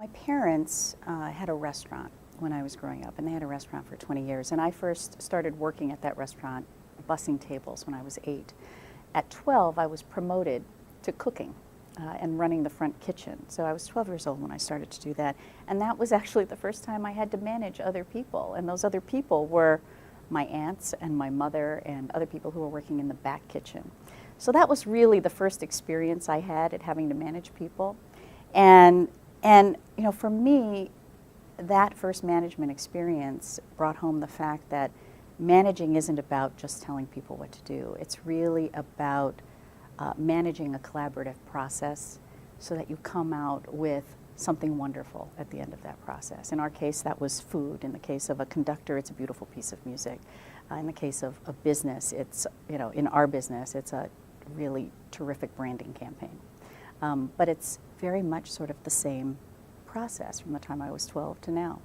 My parents had a restaurant when I was growing up, and they had a restaurant for 20 years. And I first started working at that restaurant, bussing tables, when I was 8. At 12, I was promoted to cooking and running the front kitchen. So I was 12 years old when I started to do that. And that was actually the first time I had to manage other people. And those other people were my aunts and my mother and other people who were working in the back kitchen. So that was really the first experience I had at having to manage people. And you know, for me, that first management experience brought home the fact that managing isn't about just telling people what to do. It's really about managing a collaborative process so that you come out with something wonderful at the end of that process. In our case, that was food. In the case of a conductor, it's a beautiful piece of music. In the case of a business, it's, you know, in our business, it's a really terrific branding campaign. But it's very much sort of the same process from the time I was 12 to now.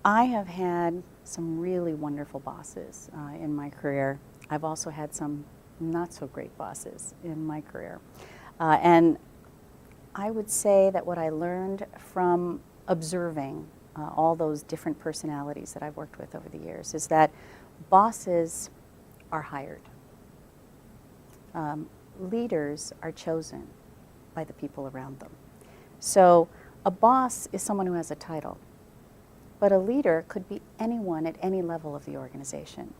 I have had some really wonderful bosses in my career. I've also had some not so great bosses in my career. And I would say that what I learned from observing all those different personalities that I've worked with over the years is that bosses are hired. Leaders are chosen by the people around them. So a boss is someone who has a title, but a leader could be anyone at any level of the organization.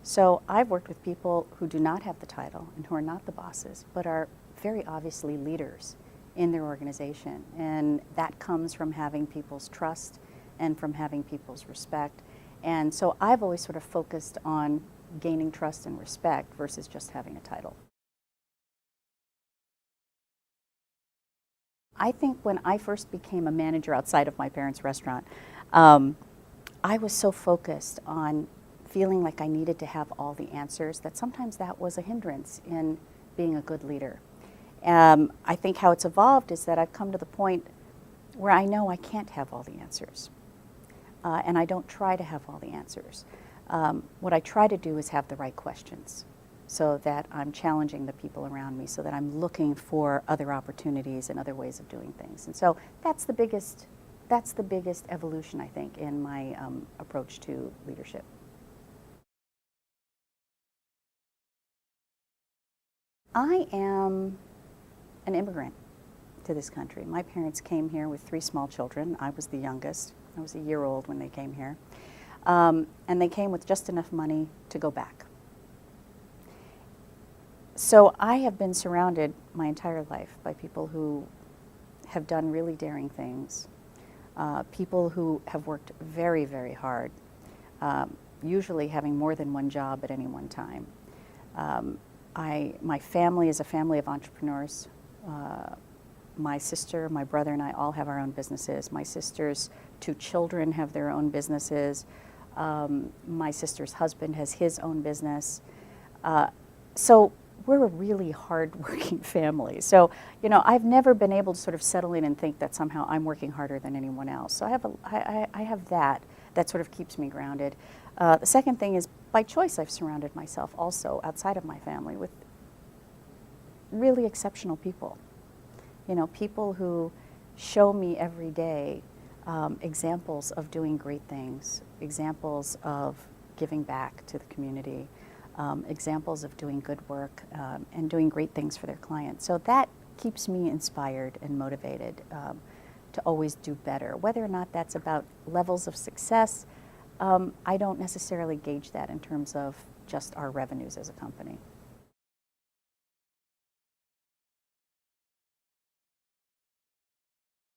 So I've worked with people who do not have the title and who are not the bosses, but are very obviously leaders in their organization. And that comes from having people's trust and from having people's respect. And so I've always sort of focused on gaining trust and respect versus just having a title. I think when I first became a manager outside of my parents' restaurant, I was so focused on feeling like I needed to have all the answers that sometimes that was a hindrance in being a good leader. I think how it's evolved is that I've come to the point where I know I can't have all the answers. And I don't try to have all the answers. What I try to do is have the right questions so that I'm challenging the people around me, so that I'm looking for other opportunities and other ways of doing things. And so that's the biggest evolution, I think, in my approach to leadership. I am an immigrant to this country. My parents came here with 3 small children. I was the youngest. I was a year old when they came here. And they came with just enough money to go back. So I have been surrounded my entire life by people who have done really daring things, people who have worked very, very hard, usually having more than one job at any one time. My family is a family of entrepreneurs. My sister, my brother, and I all have our own businesses. My sister's 2 children have their own businesses. My sister's husband has his own business. So we're a really hard-working family. So, you know, I've never been able to sort of settle in and think that somehow I'm working harder than anyone else. So I have that sort of keeps me grounded. The second thing is, by choice, I've surrounded myself also outside of my family with really exceptional people. You know, people who show me every day examples of doing great things, examples of giving back to the community, examples of doing good work and doing great things for their clients. So that keeps me inspired and motivated to always do better. Whether or not that's about levels of success, I don't necessarily gauge that in terms of just our revenues as a company.